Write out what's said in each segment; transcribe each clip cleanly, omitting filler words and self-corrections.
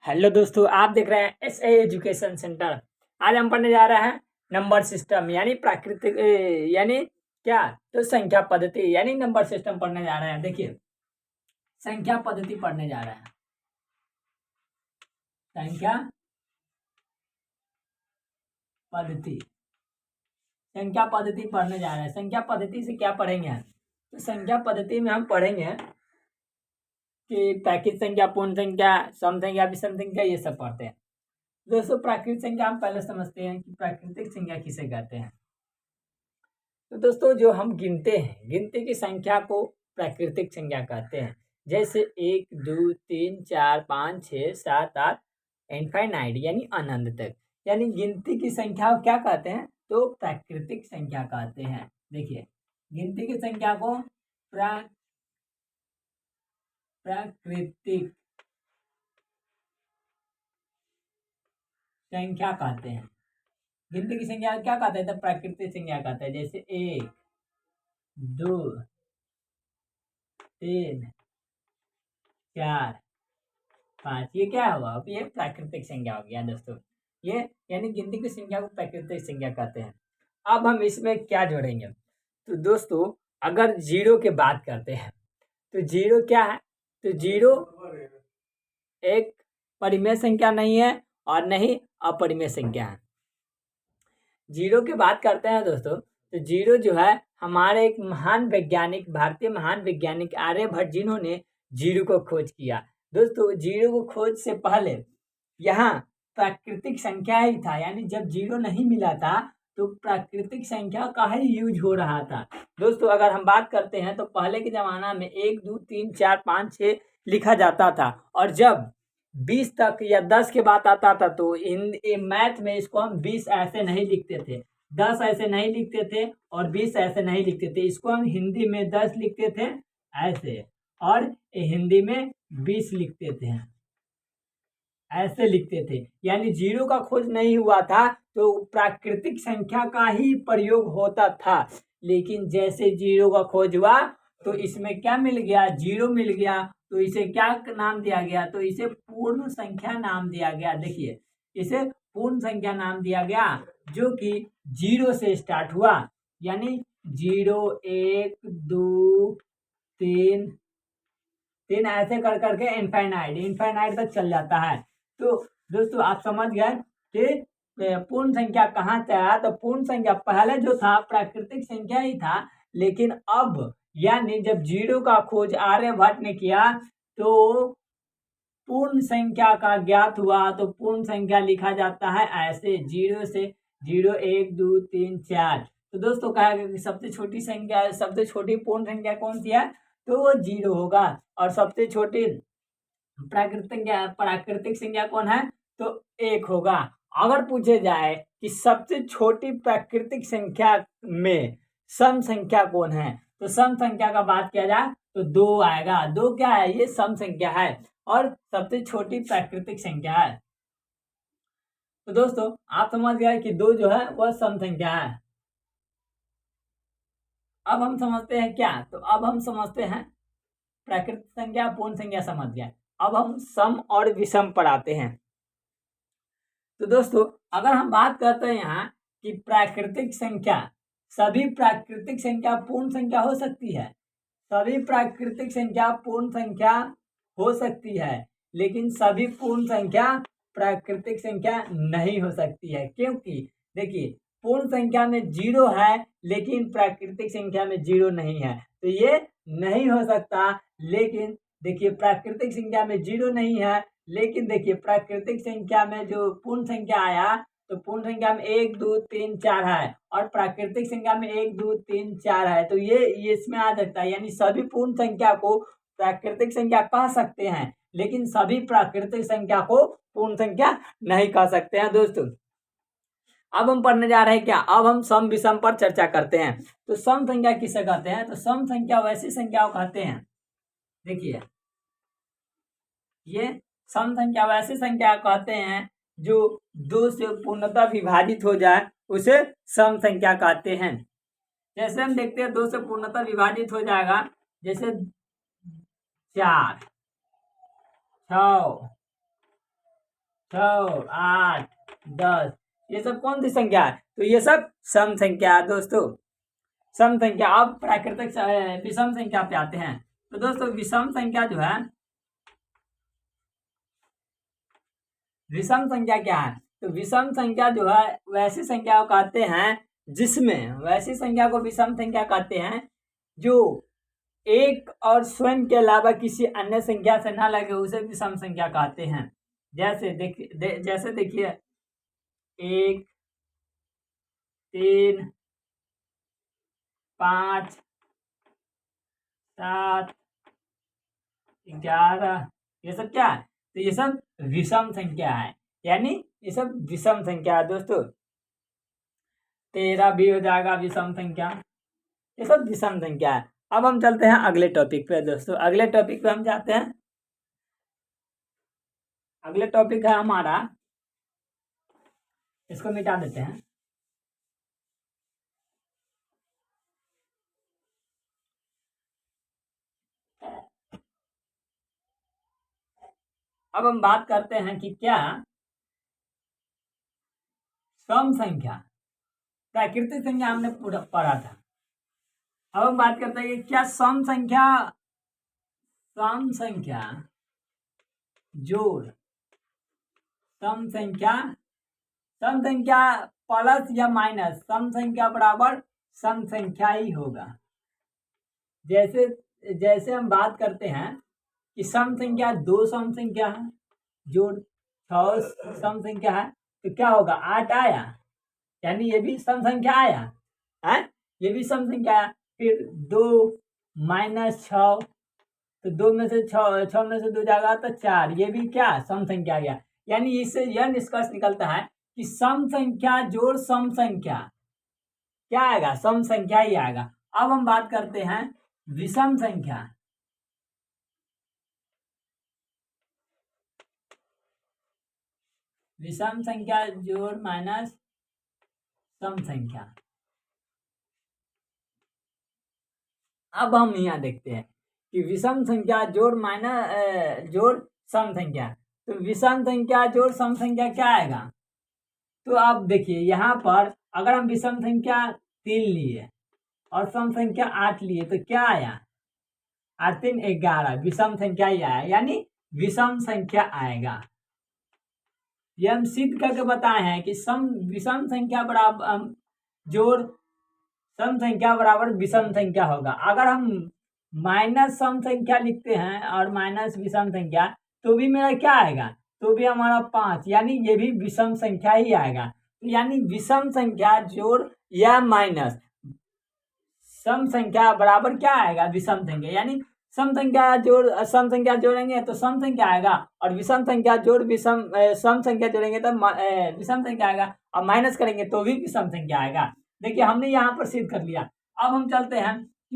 Hello दोस्तों, आप देख रहे हैं एस एजुकेशन सेंटर। आज हम पढ़ने जा रहे हैं नंबर सिस्टम यानी प्राकृतिक यानी क्या तो संख्या पद्धति यानी नंबर सिस्टम पढ़ने जा रहे हैं। देखिए, संख्या पद्धति पढ़ने जा रहे हैं। संख्या पद्धति संख्या पद्धति पढ़ने जा रहे हैं। संख्या पद्धति से क्या पढ़ेंगे हम? तो संख्या पद्धति में हम पढ़ेंगे कि प्राकृतिक संख्या, पूर्ण संख्या, सम संख्या, विषम संख्या, ये सब पढ़ते हैं। दोस्तों, प्राकृतिक संख्या हम पहले समझते हैं कि प्राकृतिक संख्या किसे कहते हैं। तो दोस्तों, जो हम गिनते हैं, गिनती की संख्या को प्राकृतिक संख्या कहते हैं। जैसे 1 2 3 4 5 6 7 8 इनफाइनाइट यानी अनंत तक, यानी गिनती की संख्या को क्या कहते हैं? तो प्राकृतिक संख्या कहते हैं। देखिए, गिनती की संख्या को प्राकृतिक संख्या कहते हैं। गिनती की संख्या क्या कहते हैं? तो प्राकृतिक संख्या कहते हैं। जैसे 1 2 3 4 5, ये क्या हुआ? अब ये प्राकृतिक संख्या हो गया दोस्तों। ये यानी गिनती की संख्या को प्राकृतिक संख्या कहते हैं। अब हम इसमें क्या जोड़ेंगे? तो दोस्तों, अगर जीरो की बात करते हैं तो जीरो क्या है? तो जीरो एक परिमेय संख्या नहीं है और नहीं अपरिमेय संख्या है। जीरो की बात करते हैं दोस्तों, तो जीरो जो है हमारे एक महान वैज्ञानिक, भारतीय महान वैज्ञानिक आर्यभट्ट, जिन्होंने जीरो को खोज किया। दोस्तों, जीरो को खोज से पहले यहाँ प्राकृतिक संख्या ही था, यानी जब जीरो नहीं मिला था तो प्राकृतिक संख्या का ही यूज हो रहा था। दोस्तों, अगर हम बात करते हैं तो पहले के जमाना में 1 2 3 4 5 6 लिखा जाता था, और जब 20 तक या 10 के बाद आता था तो मैथ में इसको हम 20 ऐसे नहीं लिखते थे, 10 ऐसे नहीं लिखते थे और 20 ऐसे नहीं लिखते थे। इसको हम हिंदी में 10 लिखते थे ऐसे, और हिंदी में 20 लिखते थे, ऐसे लिखते थे। यानी जीरो का खोज नहीं हुआ था तो प्राकृतिक संख्या का ही प्रयोग होता था। लेकिन जैसे जीरो का खोज हुआ तो इसमें क्या मिल गया? जीरो मिल गया, तो इसे क्या नाम दिया गया? तो इसे पूर्ण संख्या नाम दिया गया। देखिए, इसे पूर्ण संख्या नाम दिया गया, जो कि जीरो से स्टार्ट हुआ, यानी 0 1 2 3 3 ऐसे कर करके इनफाइनाइट तक चल जाता है। तो दोस्तों, आप समझ गए कि पूर्ण संख्या कहाँ से आया? तो पूर्ण संख्या पहले जो था प्राकृतिक संख्या ही था, लेकिन अब यानी जब जीरो का खोज आर्यभट्ट ने किया तो पूर्ण संख्या का ज्ञात हुआ। तो पूर्ण संख्या लिखा जाता है ऐसे, जीरो से 0 1 2 3 4। तो दोस्तों, कहा गया कि सबसे छोटी संख्या, सबसे छोटी पूर्ण संख्या कौन सी है? तो वो जीरो होगा। और सबसे छोटी प्राकृतिक संख्या कौन है? तो 1 होगा। अगर पूछे जाए कि सबसे छोटी प्राकृतिक संख्या में सम संख्या कौन है, तो सम संख्या का बात किया जाए तो 2 आएगा। 2 क्या है? ये सम संख्या है और सबसे छोटी प्राकृतिक संख्या है। तो दोस्तों, आप समझ गए कि 2 जो है वह सम संख्या है। अब हम समझते हैं क्या? तो अब हम समझते हैं प्राकृतिक संख्या, पूर्ण संख्या समझ गए। अब हम सम और विषम पर आते हैं। तो दोस्तों, अगर हम बात करते हैं यहाँ कि प्राकृतिक संख्या, सभी प्राकृतिक संख्या पूर्ण संख्या हो सकती है, सभी प्राकृतिक संख्या पूर्ण संख्या हो सकती है, लेकिन सभी पूर्ण संख्या प्राकृतिक संख्या नहीं हो सकती है। क्योंकि देखिए, पूर्ण संख्या में 0 है लेकिन प्राकृतिक संख्या में 0 नहीं है, तो ये नहीं हो सकता। लेकिन देखिए, प्राकृतिक संख्या में 0 नहीं है, लेकिन देखिए प्राकृतिक संख्या में जो पूर्ण संख्या आया, तो पूर्ण संख्या में 1 2 3 4 है और प्राकृतिक संख्या में 1 2 3 4 है, तो ये इसमें आ सकता है। यानी सभी पूर्ण संख्या को प्राकृतिक संख्या कह सकते हैं, लेकिन सभी प्राकृतिक संख्या को पूर्ण संख्या नहीं कह सकते हैं। दोस्तों, अब हम पढ़ने जा रहे हैं क्या? अब हम सम विषम पर चर्चा करते हैं। तो सम संख्या किसे कहते हैं? तो सम संख्या वैसी संख्या को कहते हैं, देखिए, ये सम संख्या वैसी संख्या कहते हैं जो 2 से पूर्णतः विभाजित हो जाए, उसे सम संख्या कहते हैं। जैसे हम देखते हैं 2 से पूर्णतः विभाजित हो जाएगा, जैसे 4 6 6, 8, 10, ये सब कौन सी संख्या है? तो ये सब सम संख्या है दोस्तों, सम संख्या। अब प्राकृतिक विषम संख्या पे आते हैं। तो दोस्तों विषम संख्या जो है, विषम संख्या क्या है? तो विषम संख्या जो है वैसी संख्या को कहते हैं जिसमें, वैसी संख्या को विषम संख्या कहते हैं जो एक और स्वयं के अलावा किसी अन्य संख्या से ना लगे, उसे विषम संख्या कहते हैं। जैसे देखिए 1, 3, 5, 7, 11, ये सब क्या है? तो ये सब विषम संख्या है, यानी ये सब विषम संख्या है दोस्तों। 13 भी हो जाएगा विषम संख्या, ये सब विषम संख्या है। अब हम चलते हैं अगले टॉपिक पे दोस्तों। अगले टॉपिक पे हम जाते हैं। अगले टॉपिक है हमारा, इसको मिटा देते हैं। अब हम बात करते हैं कि क्या सम संख्या, प्राकृतिक संख्या हमने पूरा पढ़ा था। अब हम बात करते हैं कि क्या सम संख्या जोड़, सम संख्या प्लस या माइनस सम संख्या बराबर सम संख्या ही होगा। जैसे हम बात करते हैं कि सम संख्या 2 सम संख्या है, जोड़ 6 सम संख्या है, तो क्या होगा? 8 आया, यानी ये भी सम संख्या आया है, ये भी सम संख्या आया। फिर 2 माइनस 6, तो 2 में से 6 में से 2 जाएगा तो 4, ये भी क्या सम संख्या आ गया। यानी इससे यह निष्कर्ष निकलता है कि सम संख्या जोड़ सम संख्या क्या आएगा? सम संख्या ही आएगा। अब हम बात करते हैं विषम संख्या। विषम संख्या जोड़ माइनस सम संख्या। अब हम यहाँ देखते हैं कि विषम संख्या जोड़ माइनस जोड़ सम संख्या, तो विषम संख्या जोड़ सम संख्या क्या आएगा? तो आप देखिए यहाँ पर अगर हम विषम संख्या 3 लिए और सम संख्या 8 लिए तो क्या आया? 8 3 11, विषम संख्या ही आया, यानी विषम संख्या आएगा। ये हम सिद्ध करके बताए हैं कि विषम संख्या बराबर जोड़ सम संख्या बराबर विषम संख्या होगा। अगर हम माइनस सम संख्या लिखते हैं और माइनस विषम संख्या, तो भी मेरा क्या आएगा? तो भी हमारा 5, यानी ये भी विषम संख्या ही आएगा। तो यानी विषम संख्या जोड़ या माइनस सम संख्या बराबर क्या आएगा? विषम संख्या। यानी सम संख्या जोड़ सम संख्या जोड़ेंगे तो सम संख्या आएगा, और विषम संख्या जोड़ सम संख्या जोड़ेंगे तो विषम संख्या आएगा, और माइनस करेंगे तो भी विषम संख्या आएगा। देखिए हमने यहाँ पर सिद्ध कर लिया। अब हम चलते हैं कि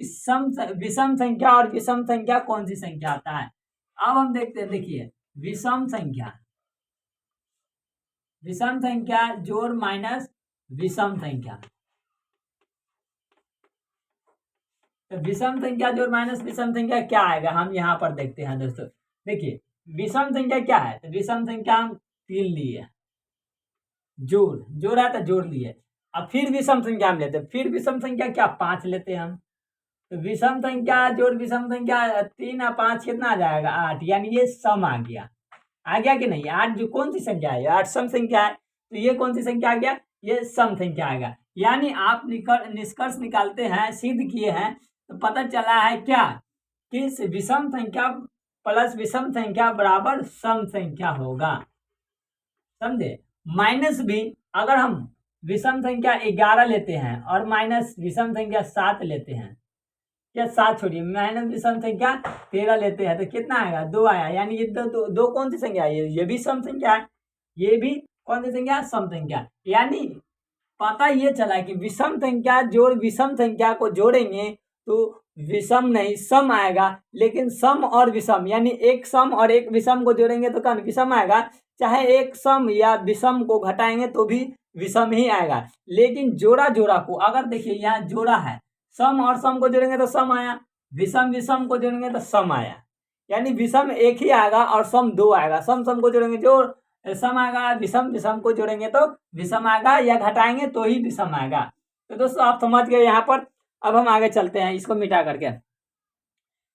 विषम संख्या और विषम संख्या कौन सी संख्या आता है। अब हम देखते हैं, देखिए विषम संख्या जोड़ माइनस विषम संख्या, तो विषम संख्या जोड़ माइनस विषम संख्या क्या आएगा? हम यहाँ पर देखते हैं दोस्तों। देखिए विषम संख्या क्या है? तो विषम संख्या हम 3 लिए, जोड़ है तो जोड़ लिए। अब फिर विषम संख्या हम लेते हैं, फिर विषम संख्या क्या? 5 लेते हैं हम। तो विषम संख्या जोड़ विषम संख्या 3 और 5 कितना आ जाएगा? 8, यानी ये सम आ गया कि नहीं? 8 जो कौन सी संख्या है? 8 सम संख्या है, तो ये कौन सी संख्या आ गया? ये सम संख्या आएगा। यानी आप निष्कर्ष निकालते हैं, सिद्ध किए हैं, तो पता चला है क्या कि विषम संख्या प्लस विषम संख्या बराबर सम संख्या होगा। समझे? माइनस भी अगर हम विषम संख्या 11 लेते हैं और माइनस विषम संख्या 7 लेते हैं, क्या 7 छोड़िए, माइनस विषम संख्या 13 लेते हैं, तो कितना आएगा? 2 आया। यानी ये दो कौन सी संख्या है? ये भी सम संख्या है, ये भी कौन सी संख्या? सम संख्या। यानी पता ये चला कि विषम संख्या जोड़ विषम संख्या को जोड़ेंगे तो विषम नहीं सम आएगा, लेकिन सम और विषम यानी एक सम और एक विषम को जोड़ेंगे तो कौन? विषम आएगा। चाहे एक सम या विषम को घटाएंगे तो भी विषम ही आएगा। लेकिन जोड़ा को अगर देखिए यहाँ जोड़ा है, सम और सम को जोड़ेंगे तो सम आया, विषम को जोड़ेंगे तो सम आया, यानी विषम एक ही आएगा और सम 2 आएगा। सम को जोड़ेंगे जोड़ सम आएगा, विषम विषम को जोड़ेंगे तो विषम आएगा, या घटाएंगे तो ही विषम आएगा। तो दोस्तों आप समझ गए यहाँ पर। अब हम आगे चलते हैं इसको मिटा करके,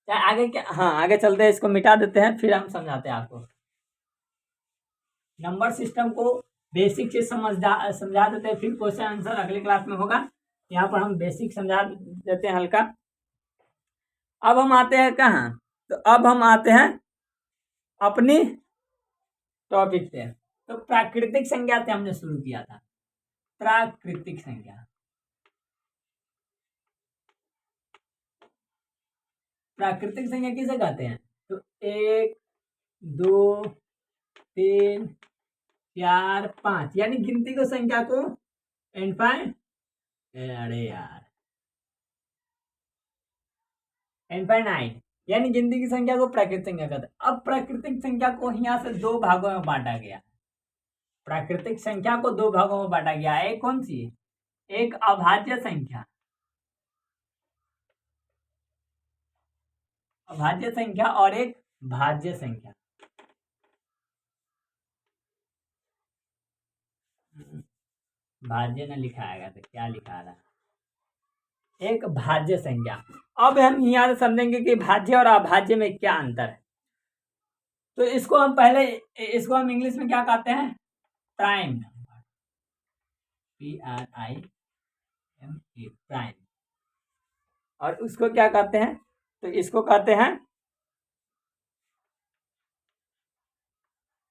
आगे क्या, हाँ आगे चलते हैं, इसको मिटा देते हैं फिर हम समझाते हैं आपको। नंबर सिस्टम को बेसिक से समझा देते हैं, फिर क्वेश्चन आंसर अगले क्लास में होगा। यहाँ पर हम बेसिक समझा देते हैं हल्का। अब हम आते हैं कहाँ, तो अब हम आते हैं अपनी टॉपिक पे। तो प्राकृतिक संख्या से हमने शुरू किया था, प्राकृतिक संख्या। प्राकृतिक संख्या किसे कहते हैं, तो 1 2 3 4 5, यानी गिनती को संख्या को इनफाइनाइट, अरे यार इनफाइनाइट, यानी गिनती की संख्या को प्राकृतिक संख्या कहते हैं। अब प्राकृतिक संख्या को यहाँ से दो भागों में बांटा गया। प्राकृतिक संख्या को दो भागों में बांटा गया। एक कौन सी, एक अभाज्य संख्या, अभाज्य संख्या, और एक भाज्य संख्या। भाज्य न लिखा आएगा तो क्या लिखा रहा, एक भाज्य संख्या। अब हम यहाँ से समझेंगे कि भाज्य और अभाज्य में क्या अंतर है। तो इसको हम पहले, इसको हम इंग्लिश में क्या कहते हैं, प्राइम नंबर, PRIME, प्राइम। और उसको क्या कहते हैं, तो इसको कहते हैं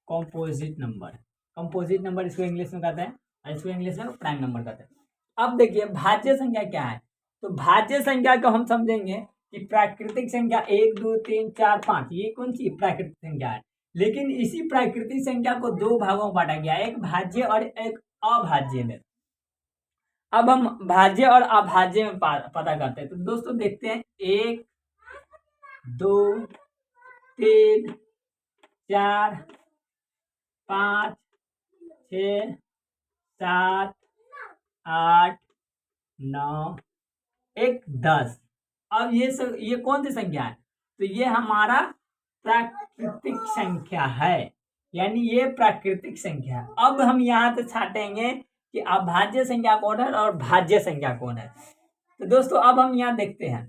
कंपोजिट नंबर। कंपोजिट नंबर इसको इंग्लिश में कहते हैं, और इसको इंग्लिश में प्राइम नंबर कहते हैं। अब देखिए भाज्य संख्या क्या है, तो भाज्य संख्या को हम समझेंगे कि प्राकृतिक संख्या 1 2 3 4 5, ये कौन सी प्राकृतिक संख्या है। लेकिन इसी प्राकृतिक संख्या को दो भागों में बांटा गया, एक भाज्य और एक अभाज्य में। अब हम भाज्य और अभाज्य में पता करते हैं। तो दोस्तों देखते हैं, 1 2 3 4 5 6 7 8 9 1 10। अब ये कौन सी संख्या है, तो ये हमारा प्राकृतिक संख्या है, यानी ये प्राकृतिक संख्या है। अब हम यहाँ से छाटेंगे कि अभाज्य संख्या कौन है और भाज्य संख्या कौन है। तो दोस्तों अब हम यहाँ देखते हैं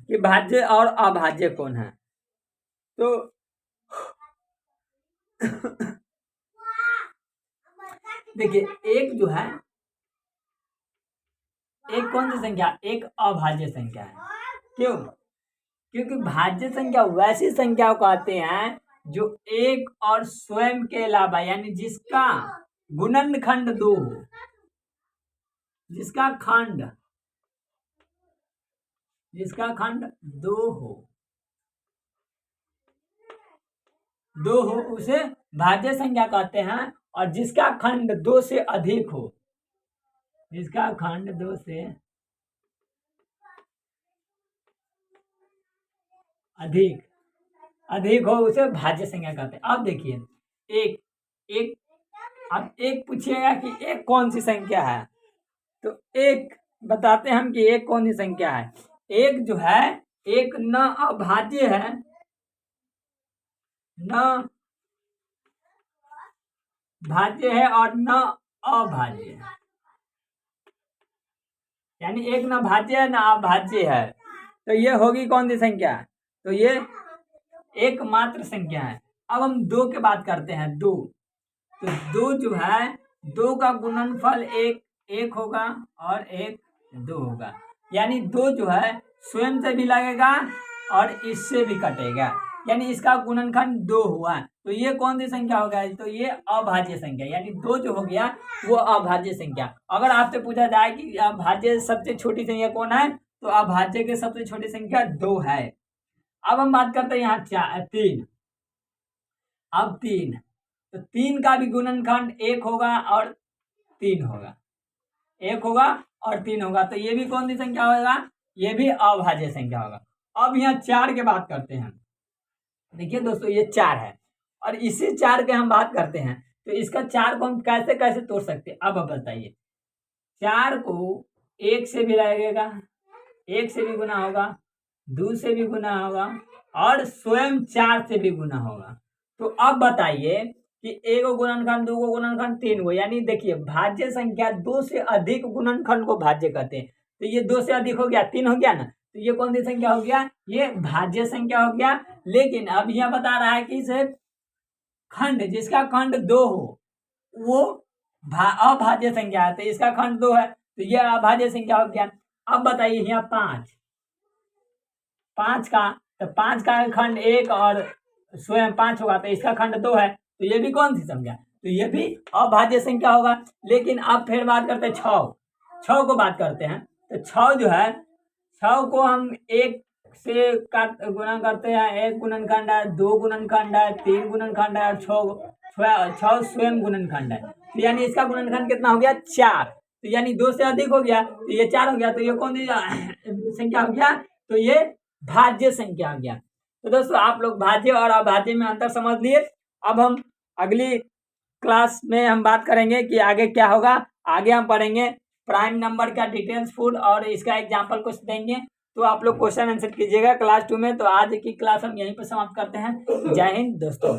कि भाज्य और अभाज्य कौन है। तो देखिए एक जो है, एक कौन सी संख्या, एक अभाज्य संख्या है। क्यों, क्योंकि भाज्य संख्या वैसी संख्या को कहते हैं जो एक और स्वयं के अलावा, यानी जिसका गुणनखंड 2 हो, जिसका खंड 2 हो, उसे भाज्य संख्या कहते हैं। और जिसका खंड 2 से अधिक हो, जिसका खंड 2 से अधिक हो, उसे भाज्य संख्या कहते हैं। अब देखिए एक अब एक पूछिएगा कि एक कौन सी संख्या है, तो एक बताते हैं हम कि एक कौन सी संख्या है। एक जो है, एक न अभाज्य है, न भाज्य है और न अभाज्य है, यानी एक न भाज्य है न अभाज्य है। तो ये होगी कौन सी संख्या, तो ये एकमात्र संख्या है। अब हम 2 की बात करते हैं, 2। तो 2 जो है, 2 का गुणनफल एक होगा और एक 2 होगा, यानी 2 जो है स्वयं से भी लगेगा और इससे भी कटेगा, यानी इसका गुणनखंड 2 हुआ। तो ये कौन सी संख्या होगा, तो ये अभाज्य संख्या, यानी 2 जो हो गया वो अभाज्य संख्या। अगर आपसे पूछा जाए कि अभाज्य सबसे छोटी संख्या कौन है, तो अभाज्य की सबसे छोटी संख्या 2 है। अब हम बात करते हैं यहाँ 3। अब 3, तो 3 का भी गुणनखंड 1 होगा और 3 होगा, 1 होगा और 3 होगा। तो ये भी कौन सी संख्या होगा, ये भी अभाज्य संख्या होगा। अब यहाँ 4 की बात करते हैं। देखिए दोस्तों ये 4 है और इसी 4 के हम बात करते हैं। तो इसका 4 को हम कैसे कैसे तोड़ सकते हैं, अब बताइए। 4 को 1 से भी लगेगा, 1 से भी गुना होगा, 2 से भी गुना होगा और स्वयं 4 से भी गुना होगा। तो अब बताइए कि 1 को गुणनखंड, 2 को गुणनखंड, 3 को, यानी देखिए भाज्य संख्या 2 से अधिक गुणनखंड को भाज्य कहते हैं। तो ये 2 से अधिक हो गया, 3 हो गया ना, तो ये कौन सी संख्या हो गया, ये भाज्य संख्या हो गया। लेकिन अब यह बता रहा है कि इसे खंड, जिसका खंड 2 हो वो अभाज्य संख्या है, तो इसका खंड 2 है तो ये अभाज्य संख्या हो गया। अब बताइए यहाँ 5 का, तो 5 का खंड 1 और स्वयं 5 होगा, तो इसका खंड 2 है, तो ये भी कौन सी संख्या, तो ये भी अभाज्य संख्या होगा। लेकिन अब फिर बात करते हैं 6 को बात करते हैं। तो 6 जो है, 6 को हम 1 से गुणन करते हैं, 1 गुणनखंड है, 2 गुणनखंड है, 3 गुणनखंड है, 6 स्वयं गुणनखंड है। तो यानी इसका गुणनखंड कितना हो गया, 4। तो यानी 2 से अधिक हो गया, तो ये 4 हो गया, तो ये कौन सी संख्या हो गया, तो ये भाज्य संख्या हो गया। तो दोस्तों आप लोग भाज्य और अभाज्य में अंतर समझ लिए। अब हम अगली क्लास में हम बात करेंगे कि आगे क्या होगा। आगे हम पढ़ेंगे प्राइम नंबर का डिटेल्स फुल और इसका एग्जाम्पल कुछ देंगे, तो आप लोग क्वेश्चन आंसर कीजिएगा क्लास 2 में। तो आज की क्लास हम यहीं पर समाप्त करते हैं। जय हिंद दोस्तों।